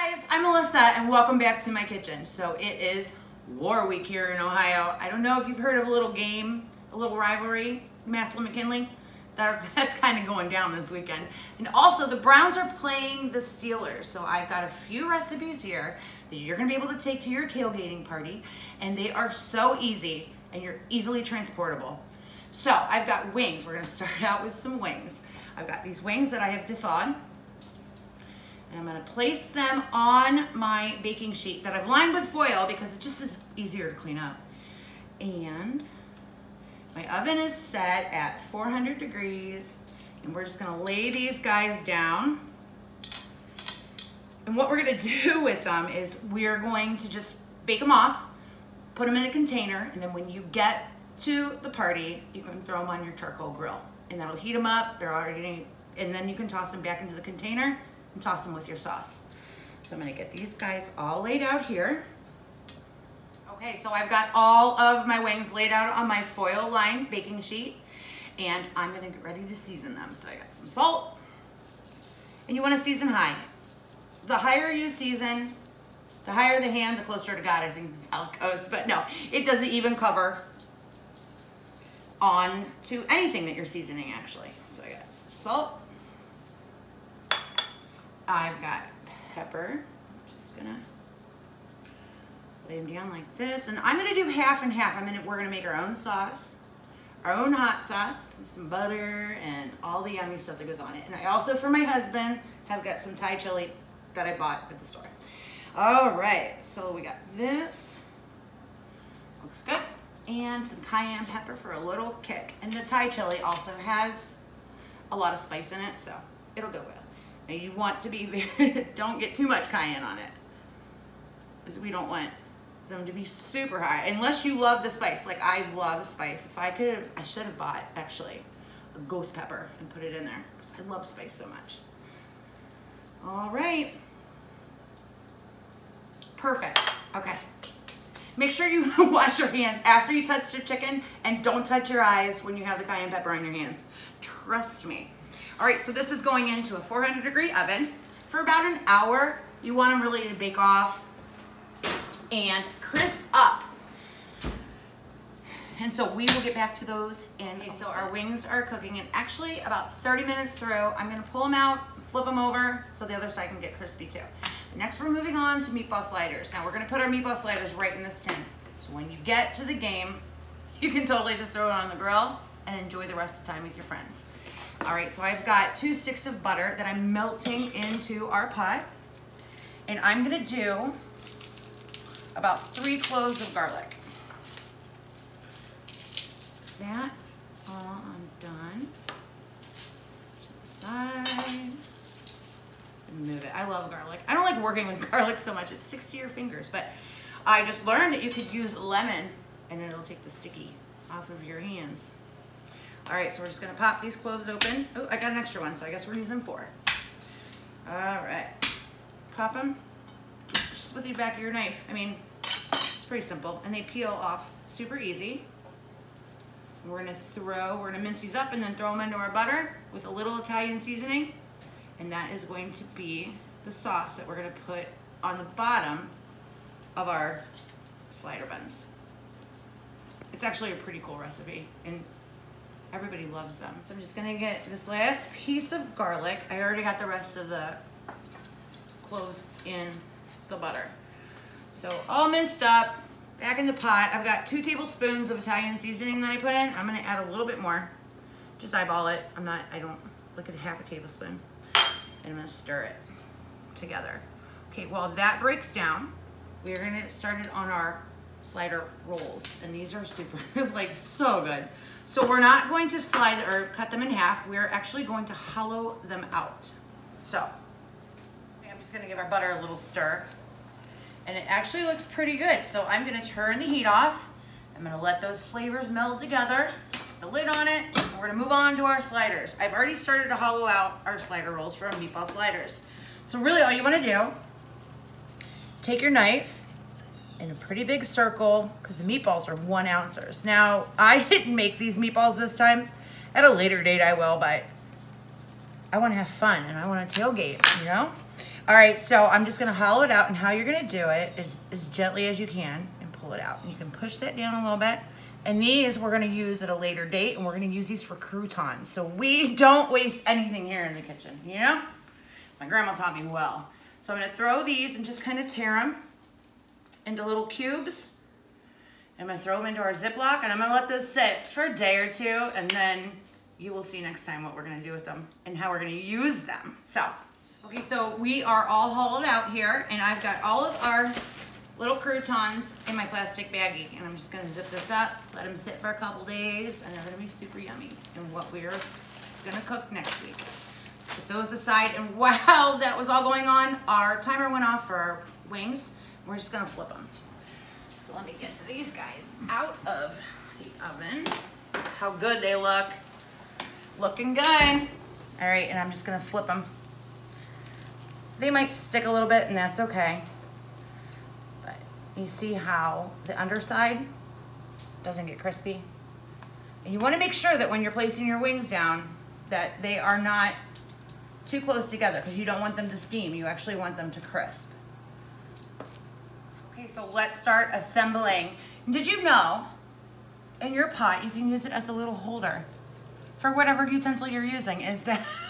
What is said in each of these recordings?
Guys, I'm Melissa and welcome back to my kitchen. So it is War Week here in Ohio. I don't know if you've heard of a little game, a little rivalry, Massillon McKinley. That's kind of going down this weekend. And also the Browns are playing the Steelers. So I've got a few recipes here that you're gonna be able to take to your tailgating party, and they are so easy and you're easily transportable. So I've got wings. We're gonna start out with some wings. I've got these wings that I have thawed. And I'm gonna place them on my baking sheet that I've lined with foil because it just is easier to clean up. And my oven is set at 400 degrees, and we're just gonna lay these guys down. And what we're gonna do with them is we're going to just bake them off, put them in a container, and then when you get to the party, you can throw them on your charcoal grill. And that'll heat them up, they're already, and then you can toss them back into the container and toss them with your sauce. So I'm gonna get these guys all laid out here. Okay, so I've got all of my wings laid out on my foil lined baking sheet, and I'm gonna get ready to season them. So I got some salt, and you wanna season high. The higher you season, the higher the hand, the closer to God, I think that's how it goes. But no, it doesn't even cover on to anything that you're seasoning actually. So I got salt. I've got pepper. I'm just gonna lay them down like this, and I'm gonna do half and half. We're gonna make our own sauce, our own hot sauce, with some butter and all the yummy stuff that goes on it. And I also, for my husband, have got some Thai chili that I bought at the store. All right, so we got this. Looks good. And some cayenne pepper for a little kick. And the Thai chili also has a lot of spice in it, so it'll go well. Now you want to be very, don't get too much cayenne on it, because we don't want them to be super high, unless you love the spice. Like I love spice. If I could have, I should have bought actually a ghost pepper and put it in there, because I love spice so much. All right. Perfect. Okay. Make sure you wash your hands after you touch your chicken, and don't touch your eyes when you have the cayenne pepper on your hands. Trust me. All right, so this is going into a 400-degree oven for about an hour. You want them really to bake off and crisp up. And so we will get back to those. And okay, so our wings are cooking, and actually about 30 minutes through, I'm gonna pull them out, flip them over so the other side can get crispy too. Next, we're moving on to meatball sliders. Now we're gonna put our meatball sliders right in this tin. So when you get to the game, you can totally just throw it on the grill and enjoy the rest of the time with your friends. All right, so I've got 2 sticks of butter that I'm melting into our pot. And I'm gonna do about 3 cloves of garlic. That all I'm done. To the side. Move it. I love garlic. I don't like working with garlic so much. It sticks to your fingers, but I just learned that you could use lemon and it'll take the sticky off of your hands. All right, so we're just gonna pop these cloves open. Oh, I got an extra one, so I guess we're using 4. All right, pop them just with the back of your knife. I mean, it's pretty simple, and they peel off super easy. We're gonna mince these up and then throw them into our butter with a little Italian seasoning. And that is going to be the sauce that we're gonna put on the bottom of our slider buns. It's actually a pretty cool recipe, and everybody loves them. So I'm just gonna get this last piece of garlic. I already got the rest of the cloves in the butter. So all minced up, back in the pot. I've got 2 tablespoons of Italian seasoning that I put in. I'm gonna add a little bit more. Just eyeball it. I don't look at half a tablespoon. And I'm gonna stir it together. Okay, while that breaks down, we're gonna get started on our slider rolls. And these are super, like so good. So we're not going to slide or cut them in half. We're actually going to hollow them out. So I'm just gonna give our butter a little stir. And it actually looks pretty good. So I'm gonna turn the heat off. I'm gonna let those flavors meld together. The lid on it, and we're gonna move on to our sliders. I've already started to hollow out our slider rolls from meatball sliders. So really all you wanna do, take your knife in a pretty big circle, because the meatballs are 1 ounces. Now, I didn't make these meatballs this time. At a later date I will, but I wanna have fun and I wanna tailgate, you know? All right, so I'm just gonna hollow it out, and how you're gonna do it is as gently as you can and pull it out. And you can push that down a little bit. And these we're gonna use at a later date, and we're gonna use these for croutons. So we don't waste anything here in the kitchen, you know? My grandma taught me well. So I'm gonna throw these and just kind of tear them into little cubes. I'm gonna throw them into our Ziploc, and I'm gonna let those sit for a day or two, and then you will see next time what we're gonna do with them and how we're gonna use them. So, okay, so we are all hollowed out here, and I've got all of our little croutons in my plastic baggie, and I'm just gonna zip this up, let them sit for a couple days, and they're gonna be super yummy in what we're gonna cook next week. Put those aside, and while that was all going on, our timer went off for our wings. We're just gonna flip them. So let me get these guys out of the oven. How good they look. Looking good. All right, and I'm just gonna flip them. They might stick a little bit, and that's okay. But you see how the underside doesn't get crispy? And you wanna make sure that when you're placing your wings down that they are not too close together, because you don't want them to steam. You actually want them to crisp. Okay, so let's start assembling. And did you know in your pot you can use it as a little holder for whatever utensil you're using?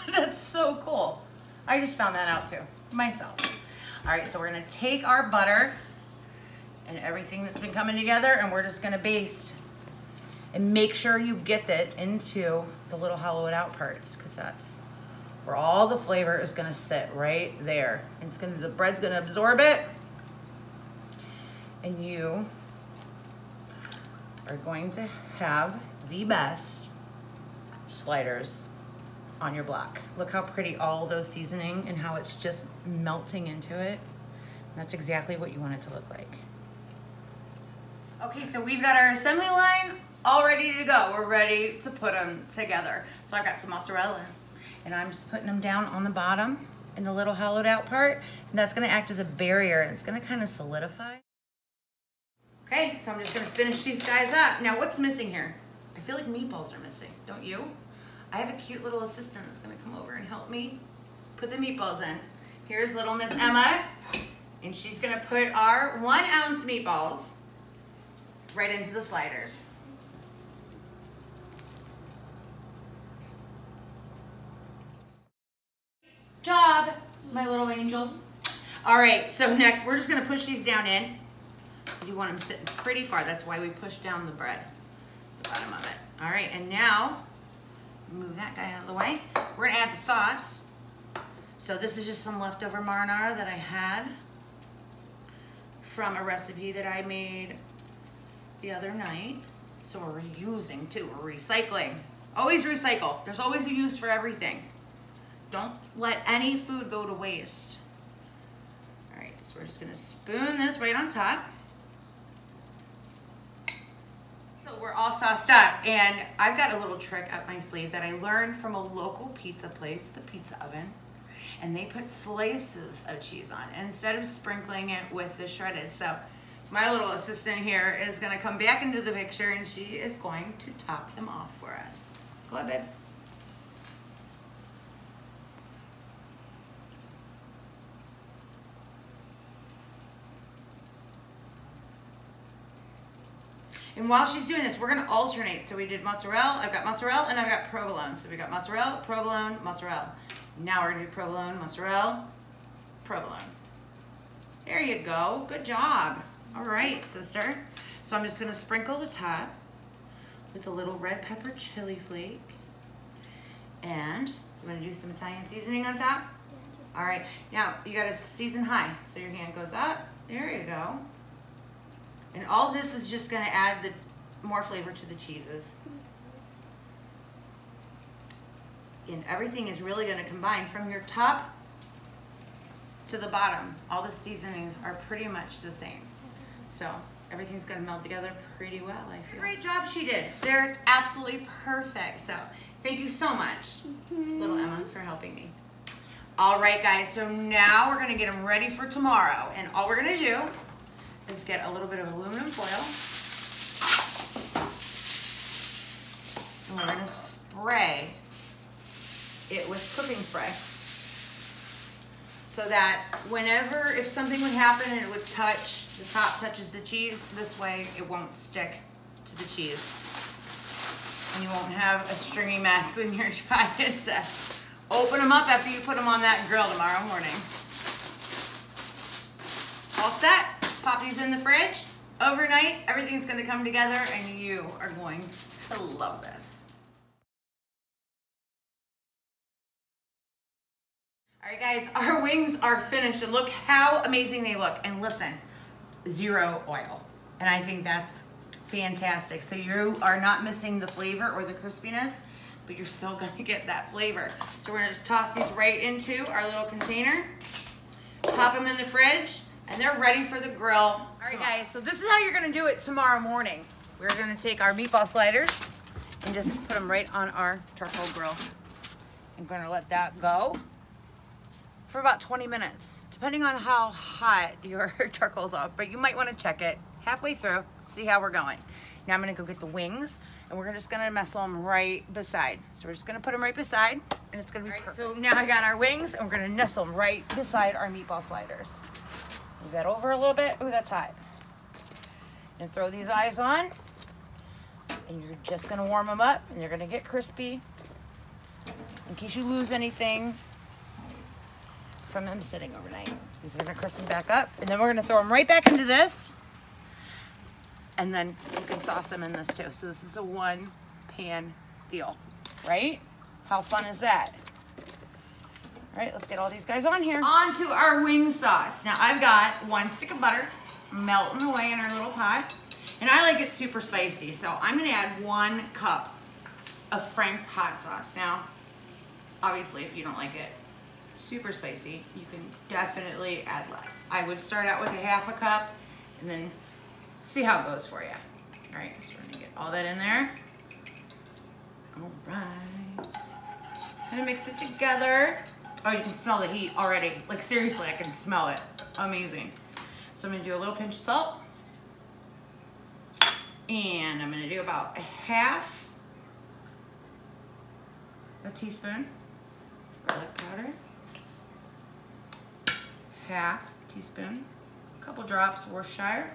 That's so cool. I just found that out too, myself. All right, so we're gonna take our butter and everything that's been coming together, and we're just gonna baste. And make sure you get it into the little hollowed out parts, because that's where all the flavor is gonna sit, right there. And the bread's gonna absorb it, and you are going to have the best sliders on your block. Look how pretty all those seasoning and how it's just melting into it. And that's exactly what you want it to look like. Okay, so we've got our assembly line all ready to go. We're ready to put them together. So I've got some mozzarella, and I'm just putting them down on the bottom in the little hollowed out part, and that's gonna act as a barrier, and it's gonna kind of solidify. Okay, so I'm just gonna finish these guys up. Now, what's missing here? I feel like meatballs are missing, don't you? I have a cute little assistant that's gonna come over and help me put the meatballs in. Here's little Miss Emma, and she's gonna put our 1 ounce meatballs right into the sliders. Job, my little angel. All right, so next we're just gonna push these down in. You want them sitting pretty far. That's why we push down the bread, the bottom of it. All right, and now, move that guy out of the way. We're gonna add the sauce. So this is just some leftover marinara that I had from a recipe that I made the other night. So we're reusing too, we're recycling. Always recycle. There's always a use for everything. Don't let any food go to waste. All right, so we're just gonna spoon this right on top. So we're all sauced up, and I've got a little trick up my sleeve that I learned from a local pizza place, the Pizza Oven, and they put slices of cheese on instead of sprinkling it with the shredded. So my little assistant here is gonna come back into the picture, and she is going to top them off for us. Go ahead, babes. And while she's doing this, we're gonna alternate. So we did mozzarella, I've got mozzarella, and I've got provolone. So we got mozzarella, provolone, mozzarella. Now we're gonna do provolone, mozzarella, provolone. There you go, good job. All right, sister. So I'm just gonna sprinkle the top with a little red pepper chili flake. And you wanna do some Italian seasoning on top? All right, now you gotta season high. So your hand goes up, there you go. And all this is just gonna add more flavor to the cheeses. And everything is really gonna combine from your top to the bottom. All the seasonings are pretty much the same. So everything's gonna meld together pretty well, I feel. Great job she did. There, it's absolutely perfect. So thank you so much, little Emma, for helping me. All right, guys, so now we're gonna get them ready for tomorrow. And all we're gonna do is get a little bit of aluminum foil, and we're gonna spray it with cooking spray. so that whenever, if something would happen and it would touch, the top touches the cheese, this way it won't stick to the cheese. And you won't have a stringy mess when you're trying to open them up after you put them on that grill tomorrow morning. All set, pop these in the fridge. Overnight, everything's gonna come together and you are going to love this. All right guys, our wings are finished and look how amazing they look. And listen, 0 oil. And I think that's fantastic. So you are not missing the flavor or the crispiness, but you're still gonna get that flavor. So we're gonna just toss these right into our little container, pop them in the fridge, and they're ready for the grill. All right guys, so this is how you're gonna do it tomorrow morning. We're gonna take our meatball sliders and just put them right on our charcoal grill. I'm gonna let that go for about 20 minutes, depending on how hot your charcoal's off, but you might wanna check it halfway through, see how we're going. Now I'm gonna go get the wings, and we're just gonna nestle them right beside. So we're just gonna put them right beside, and it's gonna be perfect. So now I got our wings, and we're gonna nestle them right beside our meatball sliders. Move that over a little bit. Ooh, that's hot. And throw these eyes on, and you're just gonna warm them up, and they're gonna get crispy. In case you lose anything from them sitting overnight. These are gonna crispen back up, and then we're gonna throw them right back into this, and then you can sauce them in this too. So this is a 1-pan deal, right? How fun is that? All right, let's get all these guys on here. On to our wing sauce. Now I've got 1 stick of butter melting away in our little pot, and I like it super spicy, so I'm gonna add 1 cup of Frank's hot sauce. Now, obviously, if you don't like it super spicy, you can definitely add less. I would start out with a 1/2 cup and then see how it goes for you. All right, so we're gonna get all that in there. All right, gonna mix it together. Oh, you can smell the heat already. Like seriously, I can smell it. Amazing. So I'm gonna do a little pinch of salt. And I'm gonna do about 1/2 teaspoon of garlic powder. 1/2 teaspoon, a couple drops Worcestershire.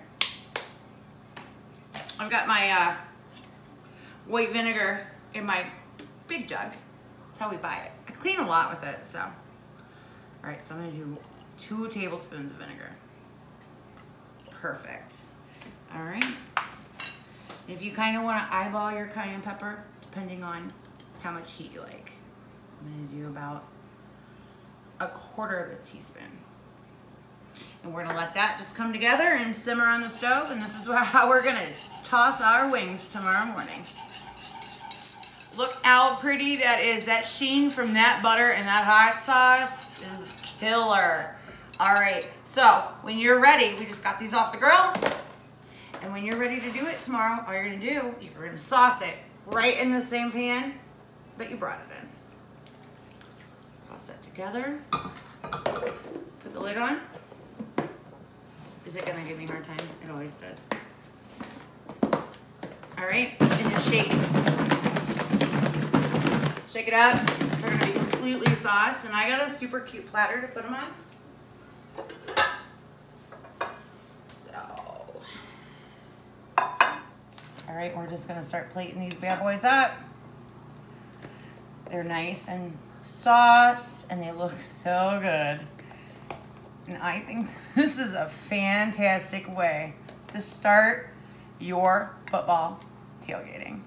I've got my white vinegar in my big jug. That's how we buy it. I clean a lot with it, so. All right, so I'm gonna do 2 tablespoons of vinegar. Perfect. All right. If you kind of want to eyeball your cayenne pepper, depending on how much heat you like, I'm gonna do about 1/4 teaspoon. And we're gonna let that just come together and simmer on the stove, and this is how we're gonna toss our wings tomorrow morning. Look how pretty that is. That sheen from that butter and that hot sauce is killer. All right, so when you're ready, we just got these off the grill, and when you're ready to do it tomorrow, all you're gonna do, you're gonna sauce it right in the same pan that you brought it in. Toss that together, put the lid on. Is it gonna give me a hard time? It always does. All right, and just shake it. Shake it up. They're gonna be completely sauced, and I got a super cute platter to put them on. So, all right, we're just gonna start plating these bad boys up. They're nice and sauced, and they look so good. And I think this is a fantastic way to start your football tailgating.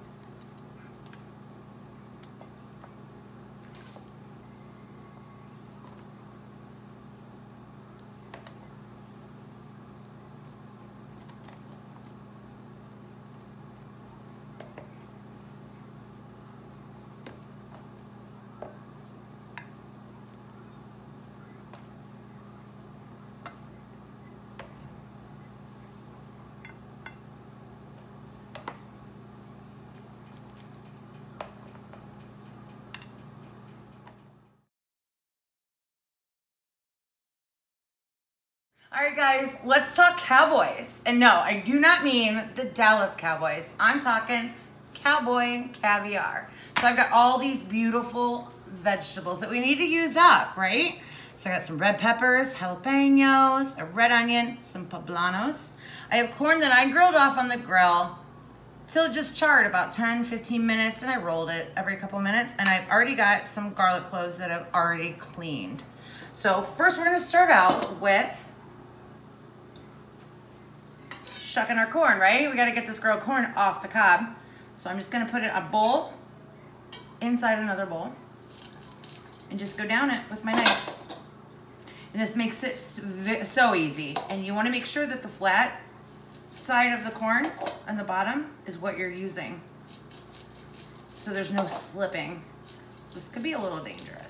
All right, guys, let's talk Cowboys. And no, I do not mean the Dallas Cowboys. I'm talking cowboy caviar. So I've got all these beautiful vegetables that we need to use up, right? So I got some red peppers, jalapenos, a red onion, some poblanos. I have corn that I grilled off on the grill till it just charred about 10-15 minutes, and I rolled it every couple minutes. And I've already got some garlic cloves that I've already cleaned. So first we're gonna start out with shucking our corn, right? We gotta get this grilled corn off the cob. So I'm just gonna put it in a bowl inside another bowl and just go down it with my knife. And this makes it so easy. And you wanna make sure that the flat side of the corn on the bottom is what you're using, so there's no slipping. This could be a little dangerous.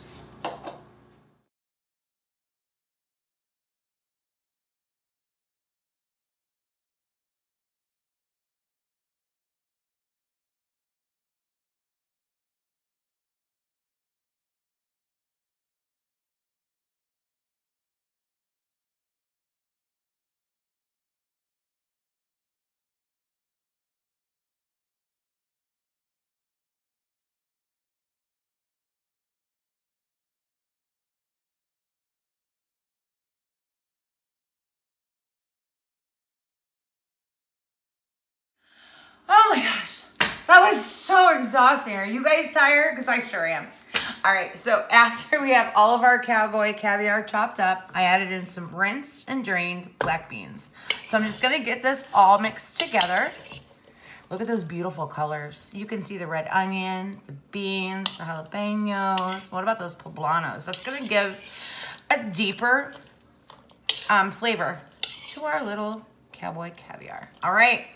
Oh my gosh, that was so exhausting. Are you guys tired? Because I sure am. All right, so after we have all of our cowboy caviar chopped up, I added in some rinsed and drained black beans. So I'm just gonna get this all mixed together. Look at those beautiful colors. You can see the red onion, the beans, the jalapenos. What about those poblanos? That's gonna give a deeper flavor to our little cowboy caviar. All right.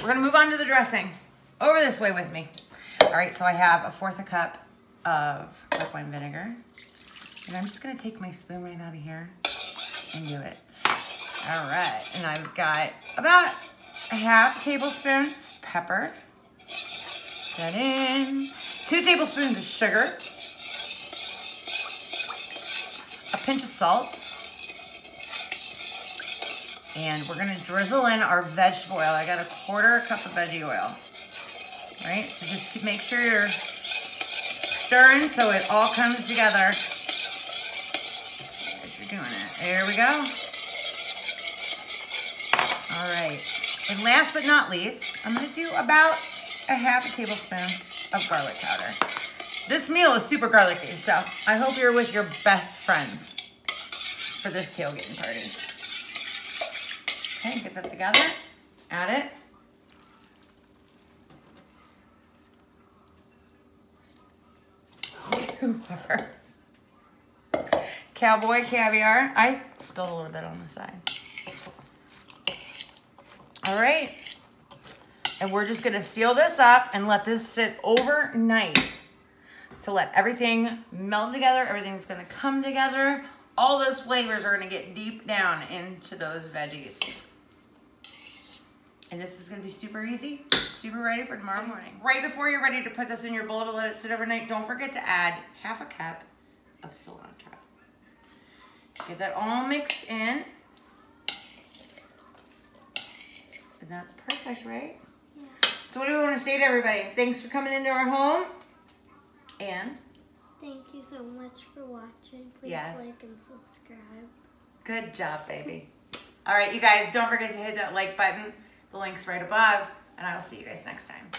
We're gonna move on to the dressing. Over this way with me. All right, so I have 1/4 cup of red wine vinegar. And I'm just gonna take my spoon right out of here and do it. All right, and I've got about a 1/2 tablespoon of pepper. Put that in. 2 tablespoons of sugar. A pinch of salt. And we're gonna drizzle in our vegetable oil. I got 1/4 cup of veggie oil. Right, so just make sure you're stirring so it all comes together as you're doing it. There we go. All right, and last but not least, I'm gonna do about a 1/2 tablespoon of garlic powder. This meal is super garlicky, so I hope you're with your best friends for this tailgating party. Okay, get that together, add it. To our cowboy caviar. I spilled a little bit on the side. All right, and we're just gonna seal this up and let this sit overnight to let everything meld together. Everything's gonna come together. All those flavors are gonna get deep down into those veggies. And this is gonna be super easy, super ready for tomorrow morning. Right before you're ready to put this in your bowl to let it sit overnight, don't forget to add 1/2 cup of cilantro. Get that all mixed in. And that's perfect, right? Yeah. So what do we wanna say to everybody? Thanks for coming into our home. And? Thank you so much for watching. Please like and subscribe. Good job, baby. All right, you guys, don't forget to hit that like button. The link's right above, and I will see you guys next time.